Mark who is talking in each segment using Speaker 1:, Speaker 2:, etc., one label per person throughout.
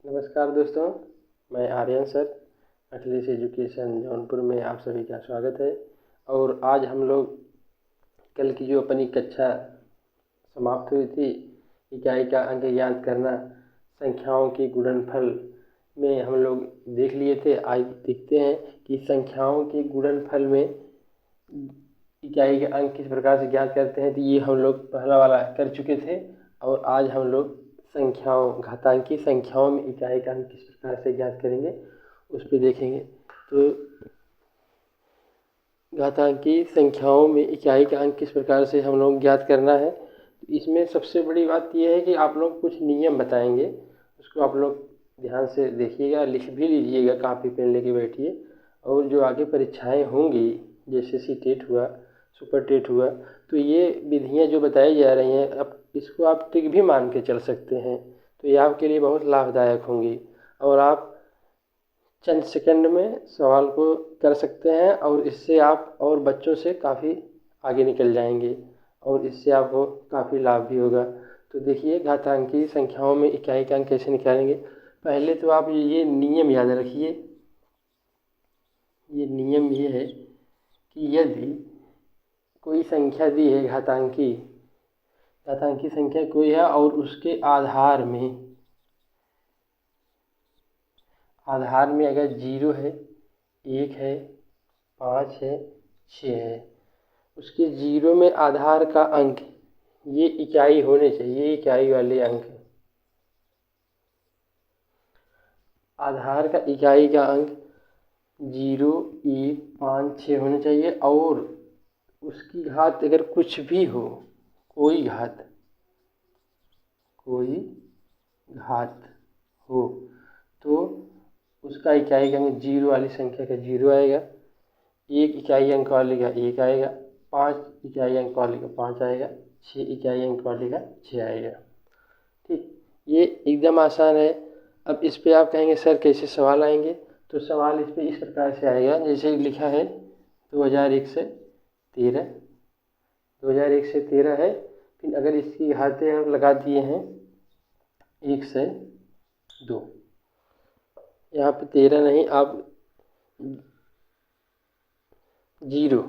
Speaker 1: नमस्कार दोस्तों, मैं आर्यन सर अखिलेश एजुकेशन जौनपुर में आप सभी का स्वागत है। और आज हम लोग कल की जो अपनी कक्षा समाप्त हुई थी, इकाई का अंक ज्ञात करना संख्याओं के गुणनफल में हम लोग देख लिए थे। आज देखते हैं कि संख्याओं के गुणनफल में इकाई के अंक किस प्रकार से ज्ञात करते हैं। तो ये हम लोग पहला वाला कर चुके थे और आज हम लोग संख्याओं घातांकी संख्याओं में इकाई का अंक किस प्रकार से ज्ञात करेंगे उस पर देखेंगे। तो घातांकी संख्याओं में इकाई का अंक किस प्रकार से हम लोग ज्ञात करना है, तो इसमें सबसे बड़ी बात यह है कि आप लोग कुछ नियम बताएंगे, उसको आप लोग ध्यान से देखिएगा, लिख भी लीजिएगा, कापी पेन लेके बैठिए। और जो आगे परीक्षाएं होंगी जैसे सी-टेट हुआ, सुपर टेट हुआ, तो ये विधियाँ जो बताई जा रही हैं अब इसको आप ट्रिक भी मान के चल सकते हैं, तो ये आपके लिए बहुत लाभदायक होंगी। और आप चंद सेकंड में सवाल को कर सकते हैं और इससे आप और बच्चों से काफ़ी आगे निकल जाएंगे और इससे आपको काफ़ी लाभ भी होगा। तो देखिए, घातांकी संख्याओं में इकाई का अंक कैसे निकालेंगे। पहले तो आप ये नियम याद रखिए। ये नियम ये है कि यदि कोई संख्या दी है, घातांकी संख्या कोई है और उसके आधार में अगर 0 है, 1 है, 5 है, 6 है, उसके 0 में आधार का अंक ये इकाई होने चाहिए, इकाई वाले अंक। आधार का इकाई का अंक 0, 1, 5, 6 होने चाहिए और उसकी घात अगर कुछ भी हो, कोई घात हो, तो उसका इकाई का अंक 0 वाली संख्या का 0 आएगा, 1 इकाई अंक वाले का 1 आएगा, 5 इकाई अंक वाले का 5 आएगा, 6 इकाई अंक वाले का 6 आएगा। ठीक, ये एकदम आसान है। अब इस पे आप कहेंगे सर कैसे सवाल आएंगे, तो सवाल इस पे इस प्रकार से आएगा जैसे लिखा है 2001 से 13 है। फिर अगर इसकी घातें हम लगा दिए हैं 1 से 2, यहाँ पे 13 नहीं, आप 0,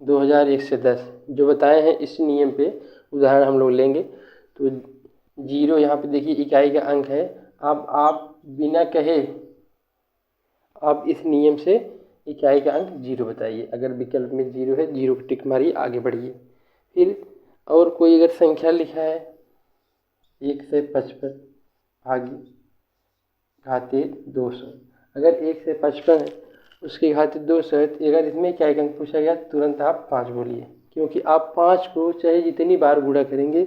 Speaker 1: 2001 से 10 जो बताए हैं इस नियम पे उदाहरण हम लोग लेंगे। तो 0 यहाँ पे देखिए इकाई का अंक है। अब आप बिना कहे आप इस नियम से इकाई का अंक 0 बताइए। अगर विकल्प में 0 है, 0 पर टिक मारिए, आगे बढ़िए। फिर और कोई अगर संख्या लिखा है 1 से 55 भागी घाते 200, अगर 1 से 55 है उसकी घाते 200 है, तो अगर इसमें इकाई का अंक पूछा गया तुरंत आप 5 बोलिए, क्योंकि आप 5 को चाहे जितनी बार गुणा करेंगे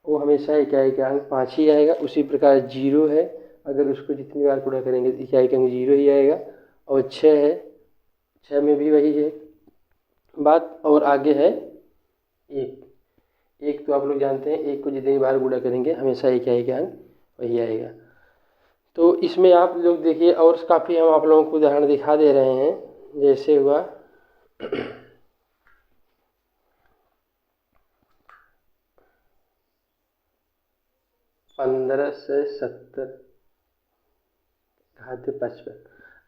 Speaker 1: वो हमेशा इकाई का अंक 5 ही आएगा। उसी प्रकार 0 है, अगर उसको जितनी बार गुणा करेंगे तो इकाई का अंक 0 ही आएगा। और 6 है, 6 में भी वही है बात। और आगे है 1 तो आप लोग जानते हैं 1 को जितनी बार गुणा करेंगे हमेशा इकाई का अंक वही आएगा। तो इसमें आप लोग देखिए, और काफ़ी हम आप लोगों को उदाहरण दिखा दे रहे हैं। जैसे हुआ 15 से 70 घाते 55।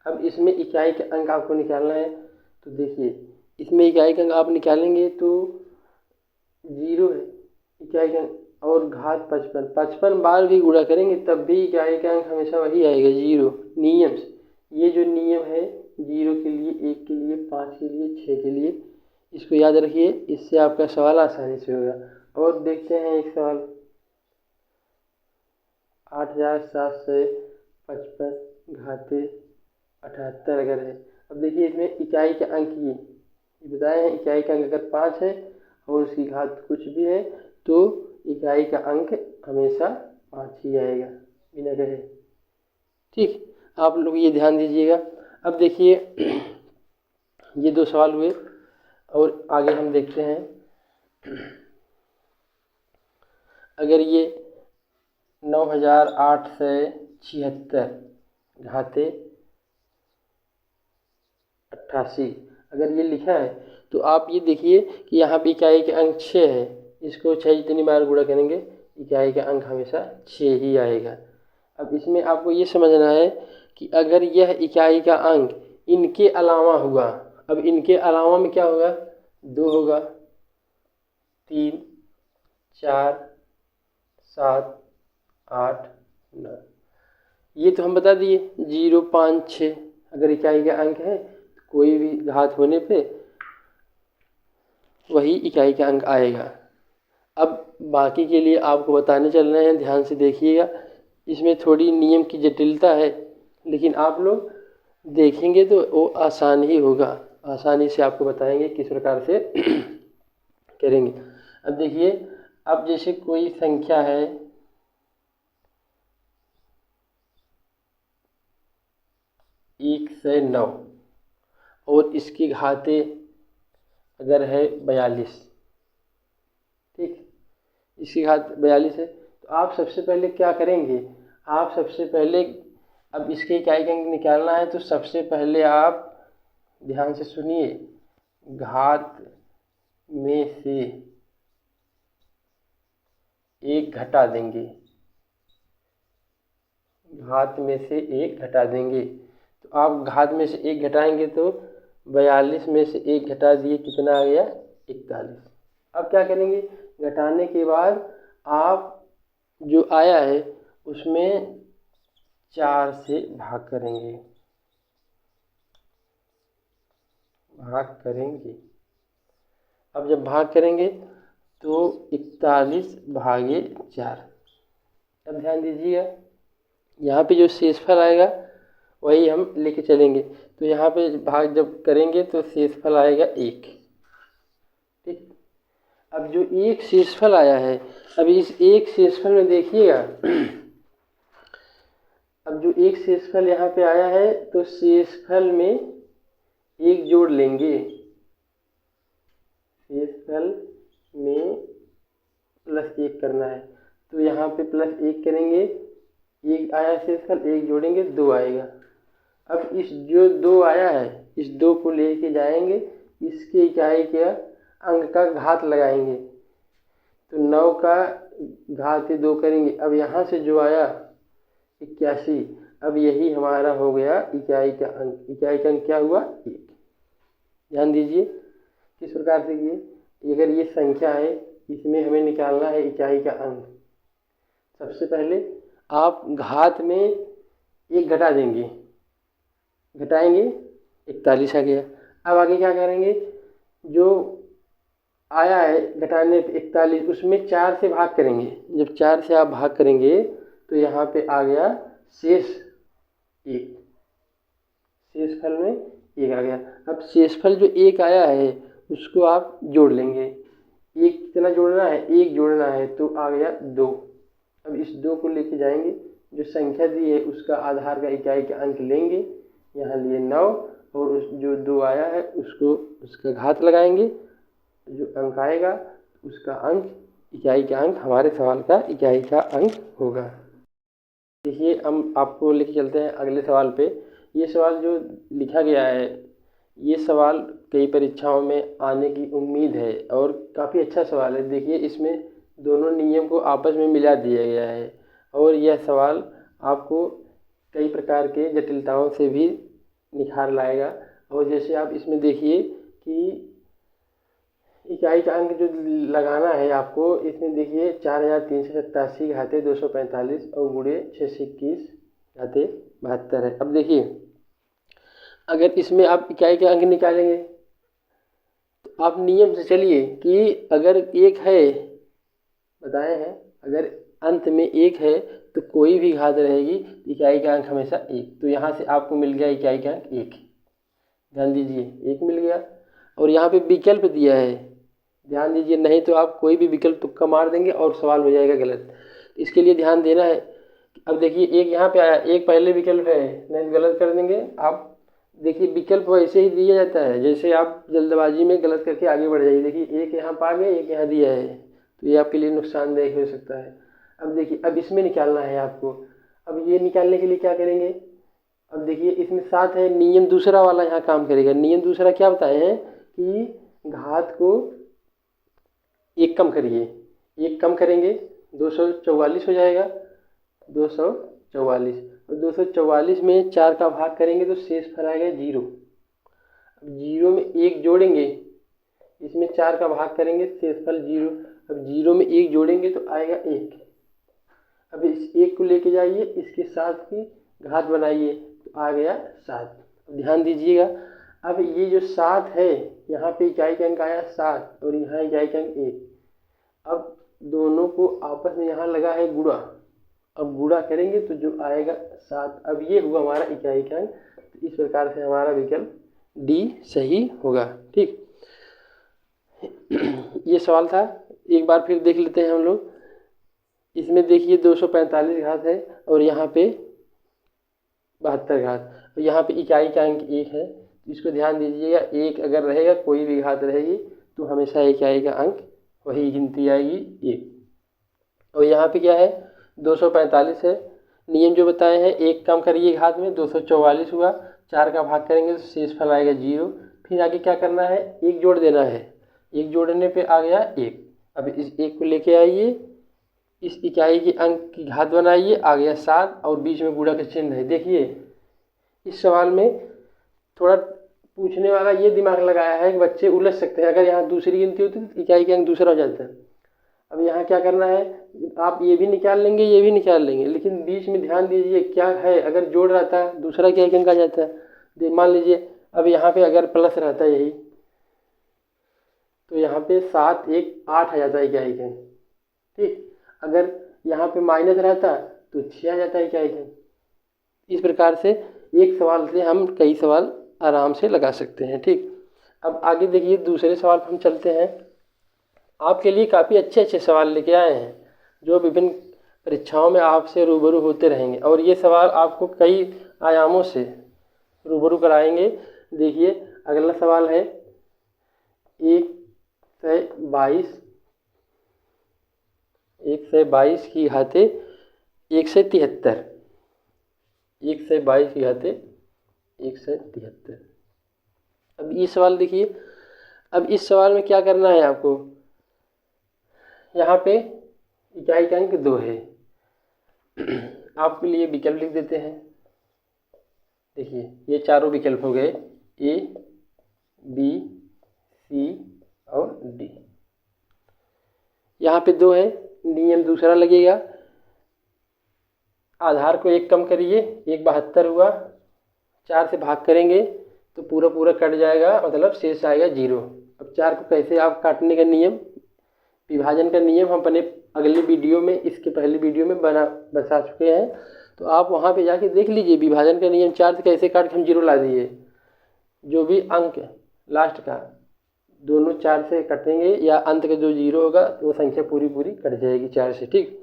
Speaker 1: अब इसमें इकाई का अंक आपको निकालना है, तो देखिए इसमें इकाई का अंक आप निकालेंगे तो 0 है इकाई का अंक, और घात 55 बार भी गुणा करेंगे तब भी इकाई का अंक हमेशा वही आएगा 0। नियम से, ये जो नियम है 0 के लिए, 1 के लिए, 5 के लिए, 6 के लिए, इसको याद रखिए, इससे आपका सवाल आसानी से होगा। और देखते हैं एक सवाल 8755 घाते 78 अगर है। अब देखिए इसमें इकाई का अंक ये बताए हैं, इकाई का अंक अगर 5 है और उसकी घात कुछ भी है तो इकाई का अंक हमेशा 5 ही आएगा बिना कहे। ठीक, आप लोग ये ध्यान दीजिएगा। अब देखिए ये 2 सवाल हुए और आगे हम देखते हैं। अगर ये 9876 घाते 88 अगर ये लिखा है, तो आप ये देखिए कि यहाँ पे इकाई का अंक 6 है, इसको 6 जितनी बार गुणा करेंगे इकाई का अंक हमेशा 6 ही आएगा। अब इसमें आपको ये समझना है कि अगर यह इकाई का अंक इनके अलावा हुआ, अब इनके अलावा में क्या होगा, 2 होगा, 3, 4, 7, 8, 9, ये तो हम बता दिए 0, 5, 6 अगर इकाई का अंक है तो कोई भी घात होने पे वही इकाई का अंक आएगा। अब बाकी के लिए आपको बताने चल रहे हैं, ध्यान से देखिएगा। इसमें थोड़ी नियम की जटिलता है, लेकिन आप लोग देखेंगे तो वो आसान ही होगा, आसानी से आपको बताएंगे किस प्रकार से करेंगे। अब देखिए, अब जैसे कोई संख्या है 1 से 9 और इसकी घातें अगर है 42, ठीक, इसकी घात 42 है, तो आप सबसे पहले क्या करेंगे, आप सबसे पहले, अब इसके इकाई का अंक निकालना है तो सबसे पहले आप ध्यान से सुनिए, घात में से 1 घटा देंगे, घात में से 1 घटा देंगे। तो आप घात में से 1 घटाएंगे तो 42 में से 1 घटा दिए, कितना आ गया, 41। अब क्या करेंगे, घटाने के बाद आप जो आया है उसमें 4 से भाग करेंगे, अब जब भाग करेंगे तो 41 भागे 4। अब ध्यान दीजिएगा, यहाँ पे जो शेषफल आएगा वही हम लेके चलेंगे। तो यहाँ पे भाग जब करेंगे तो शेषफल आएगा 1, ठीक। अब जो एक शेषफल आया है, अब इस एक शेषफल में देखिएगा, अब जो एक शेषफल यहाँ पे आया है तो शेषफल में 1 जोड़ लेंगे, शेषफल में +1 करना है, तो यहाँ पे +1 करेंगे, 1 आया शेषफल, 1 जोड़ेंगे 2 आएगा। अब इस जो 2 आया है, इस 2 को लेके जाएंगे, इसके इकाई के अंक का घात लगाएंगे, तो 9 का घात 2 करेंगे। अब यहाँ से जो आया 81, अब यही हमारा हो गया इकाई का अंक। इकाई का अंक क्या हुआ, 1। ध्यान दीजिए किस प्रकार से किए, अगर ये संख्या है इसमें हमें निकालना है इकाई का अंक। सबसे पहले आप घात में 1 घटा देंगे, घटाएंगे 41 आ गया। अब आगे क्या करेंगे, जो आया है घटाने पे 41, उसमें 4 से भाग करेंगे। जब 4 से आप भाग करेंगे तो यहाँ पे आ गया शेष 1, शेषफल में 1 आ गया। अब शेषफल जो 1 आया है उसको आप जोड़ लेंगे, 1 कितना जोड़ना है, 1 जोड़ना है, तो आ गया 2। अब इस 2 को लेके जाएंगे, जो संख्या दी है उसका आधार का इकाई का अंक लेंगे, यहाँ लिए 9, और उस जो 2 आया है उसको उसका घात लगाएंगे, जो अंक आएगा उसका अंक, इकाई का अंक हमारे सवाल का इकाई का अंक होगा। देखिए, हम आपको लेके चलते हैं अगले सवाल पे। ये सवाल जो लिखा गया है, ये सवाल कई परीक्षाओं में आने की उम्मीद है और काफ़ी अच्छा सवाल है। देखिए, इसमें दोनों नियम को आपस में मिला दिया गया है और यह सवाल आपको कई प्रकार के जटिलताओं से भी निखार लाएगा। और जैसे आप इसमें देखिए कि इकाई का अंक जो लगाना है आपको, इसमें देखिए 4387 घाते 245 और गुणे 621 घाते 72 है। अब देखिए, अगर इसमें आप इकाई का अंक निकालेंगे तो आप नियम से चलिए कि अगर 1 है, बताए हैं, अगर अंत में 1 है तो कोई भी घात रहेगी, इकाई का अंक हमेशा 1। तो यहाँ से आपको मिल गया इकाई का अंक 1, ध्यान दीजिए 1 मिल गया। और यहाँ पे विकल्प दिया है, ध्यान दीजिए, नहीं तो आप कोई भी विकल्प तुक्का मार देंगे और सवाल हो जाएगा गलत। इसके लिए ध्यान देना है। अब देखिए, 1 यहाँ पे आया, 1 पहले विकल्प है, नहीं तो गलत कर देंगे आप। देखिए, विकल्प वैसे ही दिया जाता है जैसे आप जल्दबाजी में गलत करके आगे बढ़ जाइए। देखिए, 1 यहाँ पा गए, 1 यहाँ दिया है, तो ये आपके लिए नुकसानदेह हो सकता है। अब देखिए, अब इसमें निकालना है आपको। अब ये निकालने के लिए क्या करेंगे, अब देखिए इसमें 7 है, नियम दूसरा वाला यहाँ काम करेगा। नियम दूसरा क्या बताए हैं कि घात को 1 कम करिए, 1 कम करेंगे 244 हो जाएगा, 200 244, और 244 में 4 का भाग करेंगे तो शेष फल आएगा 0। अब 0 में 1 जोड़ेंगे, इसमें 4 का भाग करेंगे, शेषफल 0। अब 0 में 1 जोड़ेंगे तो आएगा 1। अब इस 1 को लेके जाइए, इसके 7 की घात बनाइए तो आ गया 7। ध्यान दीजिएगा, अब ये जो 7 है, यहाँ पे इकाई का अंक आया 7 और यहाँ इकाई का अंक 1। अब दोनों को आपस में यहाँ लगा है गुणा, अब गुणा करेंगे तो जो आएगा 7। अब ये हुआ हमारा इकाई का अंक। तो इस प्रकार से हमारा विकल्प डी सही होगा। ठीक, ये सवाल था, एक बार फिर देख लेते हैं हम लोग। इसमें देखिए 245 घात है और यहाँ पे 72 घात, और यहाँ पे इकाई का अंक 1 है। इसको ध्यान दीजिएगा, 1 अगर रहेगा, कोई भी घात रहेगी तो हमेशा इकाई का अंक वही गिनती आएगी 1। और यहाँ पे क्या है, 245 है। नियम जो बताए हैं, 1 कम करिए घात में, 244 हुआ, 4 का भाग करेंगे तो शेषफल आएगा 0। फिर आगे क्या करना है, 1 जोड़ देना है, 1 जोड़ने पे आ गया 1। अब इस 1 को लेके आइए, इस इकाई के अंक की घात बनाइए, आ गया 7 और बीच में गुणा का चिन्ह है। देखिए इस सवाल में थोड़ा पूछने वाला ये दिमाग लगाया है कि बच्चे उलझ सकते हैं, अगर यहाँ दूसरी गिनती होती तो इकाई के अंक दूसरा हो जाता है। अब यहाँ क्या करना है, आप ये भी निकाल लेंगे, ये भी निकाल लेंगे, लेकिन बीच में ध्यान दीजिए क्या है, अगर जोड़ रहता है दूसरा इकाई का अंक आ जाता है। मान लीजिए अब यहाँ पे अगर प्लस रहता है यही, तो यहाँ पे 7 1 8 आ जाता है इकाई का अंक। ठीक, अगर यहाँ पे माइनस रहता तो 6 आ जाता है इकाई का अंक। इस प्रकार से एक सवाल से हम कई सवाल आराम से लगा सकते हैं। ठीक, अब आगे देखिए दूसरे सवाल पर हम चलते हैं। आपके लिए काफ़ी अच्छे अच्छे सवाल लेके आए हैं जो विभिन्न परीक्षाओं में आपसे रूबरू होते रहेंगे, और ये सवाल आपको कई आयामों से रूबरू कराएंगे। देखिए अगला सवाल है 122 की घाते 173, 122 की घाते 173। अब ये सवाल देखिए, अब इस सवाल में क्या करना है आपको, यहाँ पे इकाई का अंक 2 है। आपके लिए विकल्प लिख देते हैं। देखिए ये चारों विकल्प हो गए, ए बी सी और डी। यहाँ पे 2 है, नियम दूसरा लगेगा, आधार को 1 कम करिए, 1 72 हुआ, 4 से भाग करेंगे तो पूरा पूरा कट जाएगा, मतलब शेष आएगा 0। अब 4 को कैसे आप काटने का नियम, विभाजन का नियम हम अपने अगले वीडियो में, इसके पहले वीडियो में बता चुके हैं, तो आप वहाँ पे जाके देख लीजिए विभाजन का नियम। 4 से कैसे काट के हम 0 ला दिए, जो भी अंक लास्ट का दोनों 4 से कटेंगे या अंत का जो 0 होगा तो वो संख्या पूरी पूरी कट जाएगी 4 से। ठीक,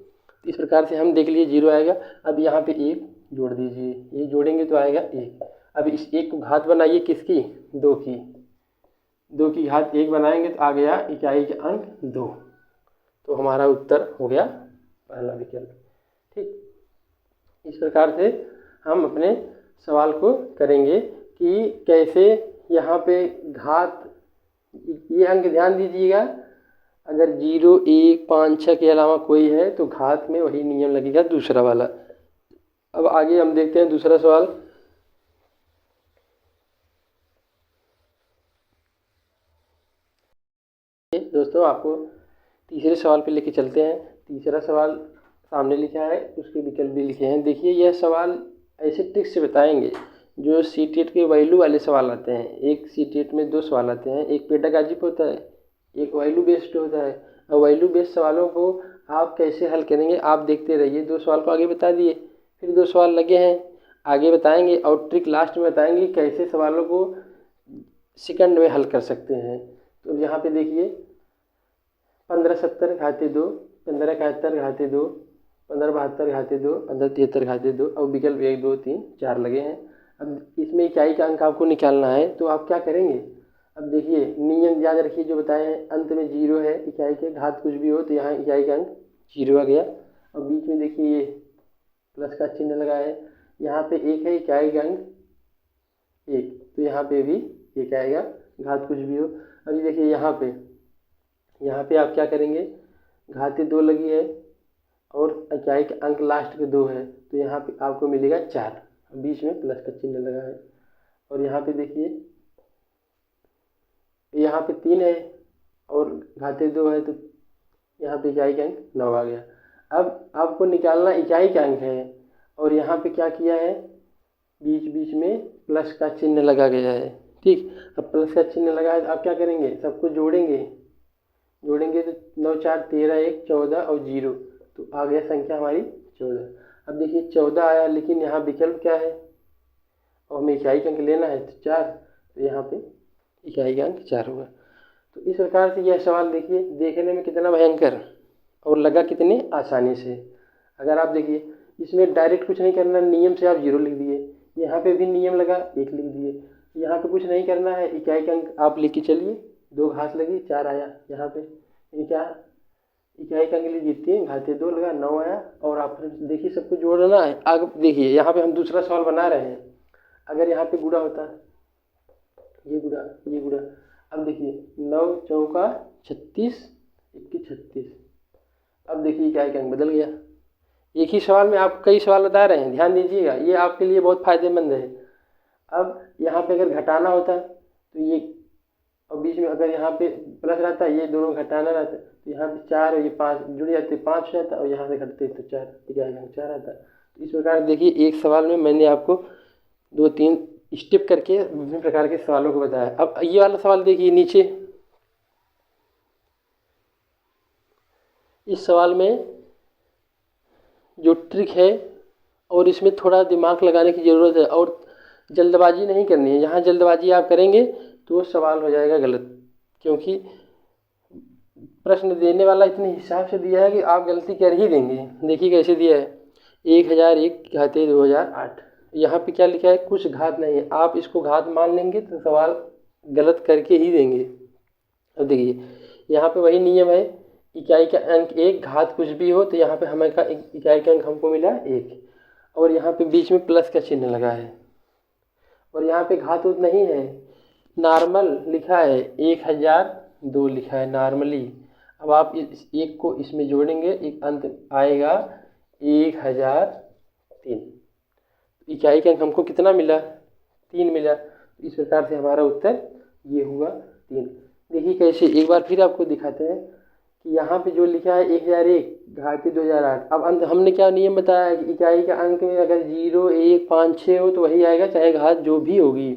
Speaker 1: इस प्रकार से हम देख लिए 0 आएगा। अब यहाँ पे 1 जोड़ दीजिए, 1 जोड़ेंगे तो आएगा 1। अब इस 1 को घात बनाइए, किसकी, 2 की, 2 की घात 1 बनाएंगे तो आ गया इकाई का अंक 2। तो हमारा उत्तर हो गया पहला विकल्प। ठीक, इस प्रकार से हम अपने सवाल को करेंगे कि कैसे यहाँ पे घात, ये अंक ध्यान दीजिएगा, अगर 0 1 5 6 के अलावा कोई है तो घात में वही नियम लगेगा दूसरा वाला। अब आगे हम देखते हैं दूसरा सवाल। दोस्तों आपको तीसरे सवाल पे लेके चलते हैं। तीसरा सवाल सामने लिखा है, उसके विकल्प भी लिखे हैं। देखिए यह सवाल ऐसे ट्रिक से बताएंगे जो सीटेट के वैल्यू वाले सवाल आते हैं। एक सीटेट में 2 सवाल आते हैं, एक पेडागॉजी पे होता है, एक वैल्यू बेस्ड होता है। और वैल्यू बेस्ड सवालों को आप कैसे हल करेंगे आप देखते रहिए। 2 सवाल को आगे बता दिए, फिर 2 सवाल लगे हैं आगे बताएंगे, और ट्रिक लास्ट में बताएंगे कैसे सवालों को सेकंड में हल कर सकते हैं। तो यहाँ पे देखिए 1570 घाते 2, 1571 घाते 2, 1572 घाते 2, 1573 घाते 2, और विकल्प 1 2 3 4 लगे हैं। अब इसमें इकाई का अंक आपको निकालना है, तो आप क्या करेंगे, अब देखिए नियम याद रखिए जो बताए हैं, अंत में 0 है, इकाई के घात कुछ भी हो तो यहाँ इकाई का अंक 0 आ गया। और बीच में देखिए ये प्लस का चिन्ह लगा है, यहाँ पे 1 है, इकाई का अंक 1, तो यहाँ पे भी 1 आएगा, घात कुछ भी हो। अभी देखिए यहाँ पे आप क्या करेंगे, घाते 2 लगी है और इकाई के अंक लास्ट के 2 है, तो यहाँ पे आपको मिलेगा 4, बीच में प्लस का चिन्ह लगा है। और यहाँ पे देखिए यहाँ पे 3 है और घाते 2 है, तो यहाँ पे इकाई का अंक 9 आ गया। अब आपको निकालना इकाई का अंक है, और यहाँ पे क्या किया है, बीच बीच में प्लस का चिन्ह लगा गया है। ठीक, अब प्लस का चिन्ह लगा है तो आप क्या करेंगे, सबको जोड़ेंगे तो 9 4 13 1 14 और 0, तो आ गया संख्या हमारी 14। अब देखिए 14 आया, लेकिन यहाँ विकल्प क्या है, और हमें इकाई का अंक लेना है तो 4, तो यहाँ पे इकाई का अंक 4 होगा। तो इस प्रकार से यह सवाल देखिए, देखने में कितना भयंकर और लगा कितने आसानी से। अगर आप देखिए इसमें डायरेक्ट कुछ नहीं करना, नियम से आप 0 लिख दिए, यहाँ पे भी नियम लगा 1 लिख दिए, यहाँ पे कुछ नहीं करना है, इकाई का अंक आप लिख के चलिए, 2 घात लगी 4 आया, यहाँ पे ये क्या इकाई का अंक लीजिए 3 घाते 2 लगा 9 आया। और आप देखिए सबको जोड़ना है। आगे देखिए यहाँ पे हम दूसरा सवाल बना रहे हैं, अगर यहाँ पे गुणा होता, ये गुणा, अब देखिए 9 चौका 36 21 36, अब देखिए इकाई का अंक बदल गया। एक ही सवाल में आप कई सवाल बता रहे हैं, ध्यान दीजिएगा, ये आपके लिए बहुत फायदेमंद है। अब यहाँ पे अगर घटाना होता तो ये, और बीच में अगर यहाँ पे प्लस रहता, ये दोनों घटाना रहता, तो यहाँ पे 4 और ये 5 जुड़ जाते, 5 रहता, और यहाँ से घटते तो 4, इकाई का अंक 4 आता। तो इस प्रकार देखिए एक सवाल में मैंने आपको 2-3 स्टेप करके विभिन्न प्रकार के सवालों को बताया। अब ये वाला सवाल देखिए नीचे, इस सवाल में जो ट्रिक है और इसमें थोड़ा दिमाग लगाने की ज़रूरत है, और जल्दबाजी नहीं करनी है। यहाँ जल्दबाजी आप करेंगे तो सवाल हो जाएगा गलत, क्योंकि प्रश्न देने वाला इतने हिसाब से दिया है कि आप गलती कर ही देंगे। देखिए कैसे दिया है, 1001 घाते 2008, यहाँ पे क्या लिखा है, कुछ घात नहीं है, आप इसको घात मान लेंगे तो सवाल गलत करके ही देंगे। अब देखिए यहाँ पे वही नियम है, इकाई का अंक 1 घात कुछ भी हो, तो यहाँ पे हमें का इकाई का अंक हमको मिला 1, और यहाँ पे बीच में प्लस का चिन्ह लगा है, और यहाँ पे घात उत नहीं है, नॉर्मल लिखा है, 1002 लिखा है नॉर्मली। अब आप इस 1 को इसमें जोड़ेंगे, एक अंत आएगा 1003, इकाई का अंक हमको कितना मिला, 3 मिला। इस प्रकार से हमारा उत्तर ये हुआ 3। देखिए कैसे, एक बार फिर आपको दिखाते हैं कि यहाँ पे जो लिखा है 1001 घाते 2008, अब अंत हमने क्या नियम बताया है कि इकाई का अंक में अगर 0 1 5 6 हो तो वही आएगा, चाहे घात जो भी होगी।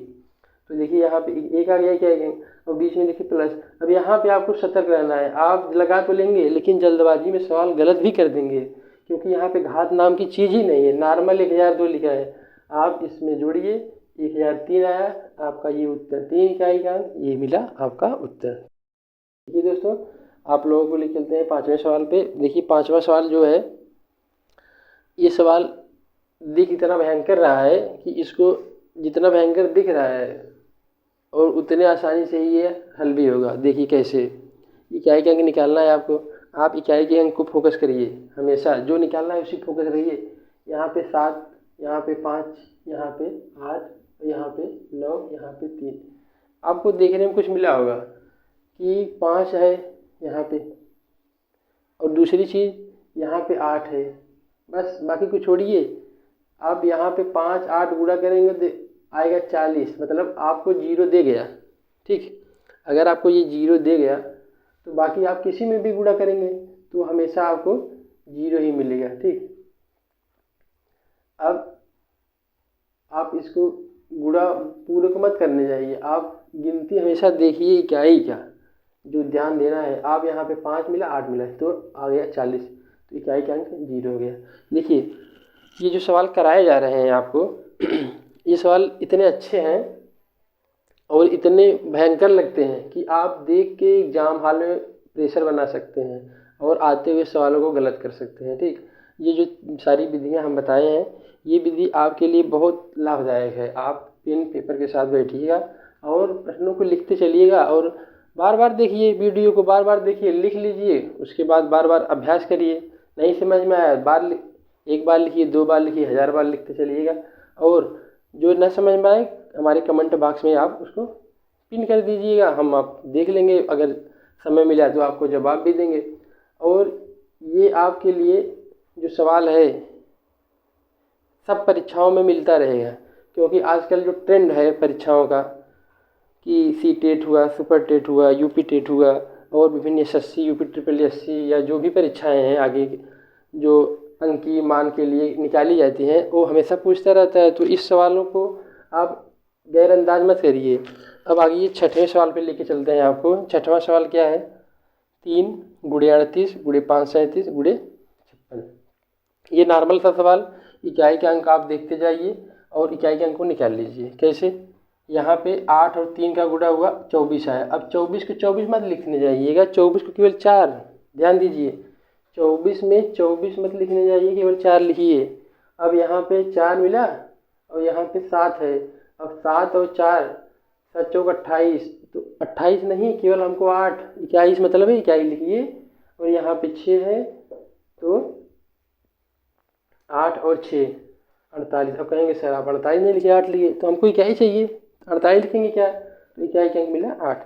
Speaker 1: तो देखिए यहाँ पे 1 आ गया क्या है, और बीच में देखिए प्लस। अब यहाँ पे आपको सतर्क रहना है, आप लगा तो लेंगे लेकिन जल्दबाजी में सवाल गलत भी कर देंगे, क्योंकि यहाँ पे घात नाम की चीज़ ही नहीं है, नॉर्मल 1002 लिखा है। आप इसमें जोड़िए, 1003 आया आपका ये उत्तर, 3 इकाई का अंक, ये मिला आपका उत्तर। देखिए दोस्तों, आप लोगों को ले चलते हैं 5वें सवाल पे। देखिए 5वां सवाल जो है, ये सवाल दिख इतना भयंकर रहा है कि इसको जितना भयंकर दिख रहा है और उतने आसानी से ही ये हल भी होगा। देखिए कैसे, इकाई के अंक निकालना है आपको, आप इकाई के अंक को फोकस करिए, हमेशा जो निकालना है उसी फोकस रहिए। यहाँ पे 7, यहाँ पे 5, यहाँ पे 8, यहाँ पे 9, यहाँ पे 3, आपको देखने में कुछ मिला होगा कि 5 है यहाँ पे, और दूसरी चीज़ यहाँ पे 8 है, बस बाकी को छोड़िए। आप यहाँ पे 5 8 गुणा करेंगे तो आएगा 40, मतलब आपको 0 दे गया। ठीक, अगर आपको ये 0 दे गया तो बाकी आप किसी में भी गुणा करेंगे तो हमेशा आपको 0 ही मिलेगा। ठीक, अब आप इसको गुणा पूरे को मत करने जाइए, आप गिनती हमेशा देखिए इकाई का, जो ध्यान देना है। आप यहाँ पे 5 मिला 8 मिला तो आ गया 40, तो इकाई का अंक 0 हो गया। देखिए ये जो सवाल कराए जा रहे हैं आपको ये सवाल इतने अच्छे हैं और इतने भयंकर लगते हैं कि आप देख के एग्जाम हॉल में प्रेशर बना सकते हैं और आते हुए सवालों को गलत कर सकते हैं। ठीक, ये जो सारी विधियां हम बताए हैं, ये विधि आपके लिए बहुत लाभदायक है। आप पेन पेपर के साथ बैठिएगा और प्रश्नों को लिखते चलिएगा, और बार बार देखिए वीडियो को, बार बार देखिए, लिख लीजिए, उसके बाद बार बार अभ्यास करिए। नहीं समझ में आया एक बार लिखिए, 2 बार लिखिए, 1000 बार लिखते चलिएगा। और जो न समझ में आए हमारे कमेंट बॉक्स में आप उसको पिन कर दीजिएगा, हम आप देख लेंगे, अगर समय मिला तो आपको जवाब भी देंगे। और ये आपके लिए जो सवाल है सब परीक्षाओं में मिलता रहेगा, क्योंकि आजकल जो ट्रेंड है परीक्षाओं का कि सी टेट हुआ, सुपर टेट हुआ, यूपी टेट हुआ और विभिन्न एसएससी, यूपी ट्रिपल एससी या जो भी परीक्षाएं हैं आगे जो अंक की मान के लिए निकाली जाती हैं, वो हमेशा पूछता रहता है। तो इस सवालों को आप गैरअंदाज मत करिए। अब आगे 6वें सवाल पे लेके चलते हैं आपको। 6वां सवाल क्या है? 3 गुणे 38 गुणे 537 गुणे 56। ये नॉर्मल सा सवाल, इकाई के अंक आप देखते जाइए और इकाई के अंक को निकाल लीजिए। कैसे? यहाँ पे 8 और 3 का गुणा हुआ 24 आया। अब 24 को 24 मत लिखने जाइएगा, 24 को केवल 4, ध्यान दीजिए 24 में 24 मत लिखने जाइए, केवल 4 लिखिए। अब यहाँ पे 4 मिला और यहाँ पे 7 है। अब 7 और 4 7 चौक 28, तो 28 नहीं, केवल हमको 8, 21 मतलब है इकाई लिखिए। और यहाँ पे 6 है तो 8 और 6 48। अब कहेंगे सर आप 48 नहीं लिखे, 8 लिखे, तो हमको इकाई चाहिए, 48 लिखेंगे क्या? तो इकाई का अंक मिला 8।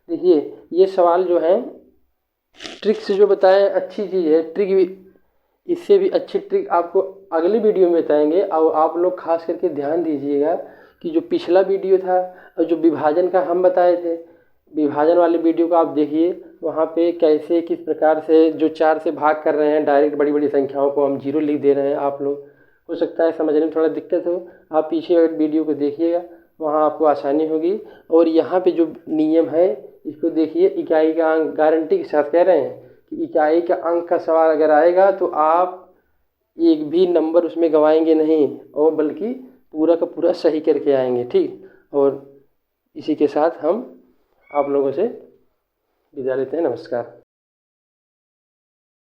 Speaker 1: देखिए ये सवाल जो है ट्रिक से जो बताएं अच्छी चीज़ है, ट्रिक भी इससे भी अच्छी ट्रिक आपको अगले वीडियो में बताएंगे। और आप लोग खास करके ध्यान दीजिएगा कि जो पिछला वीडियो था और जो विभाजन का हम बताए थे, विभाजन वाले वीडियो को आप देखिए, वहाँ पे कैसे किस प्रकार से जो 4 से भाग कर रहे हैं डायरेक्ट बड़ी बड़ी संख्याओं को हम 0 लिख दे रहे हैं। आप लोग हो सकता है समझने में थोड़ा दिक्कत हो, आप पीछे वीडियो को देखिएगा, वहाँ आपको आसानी होगी। और यहाँ पे जो नियम है इसको देखिए, इकाई का अंक गारंटी के साथ कह रहे हैं कि इकाई का अंक का सवाल अगर आएगा तो आप एक भी नंबर उसमें गंवाएंगे नहीं, और बल्कि पूरा का पूरा सही करके आएंगे। ठीक, और इसी के साथ हम आप लोगों से विदा लेते हैं। नमस्कार।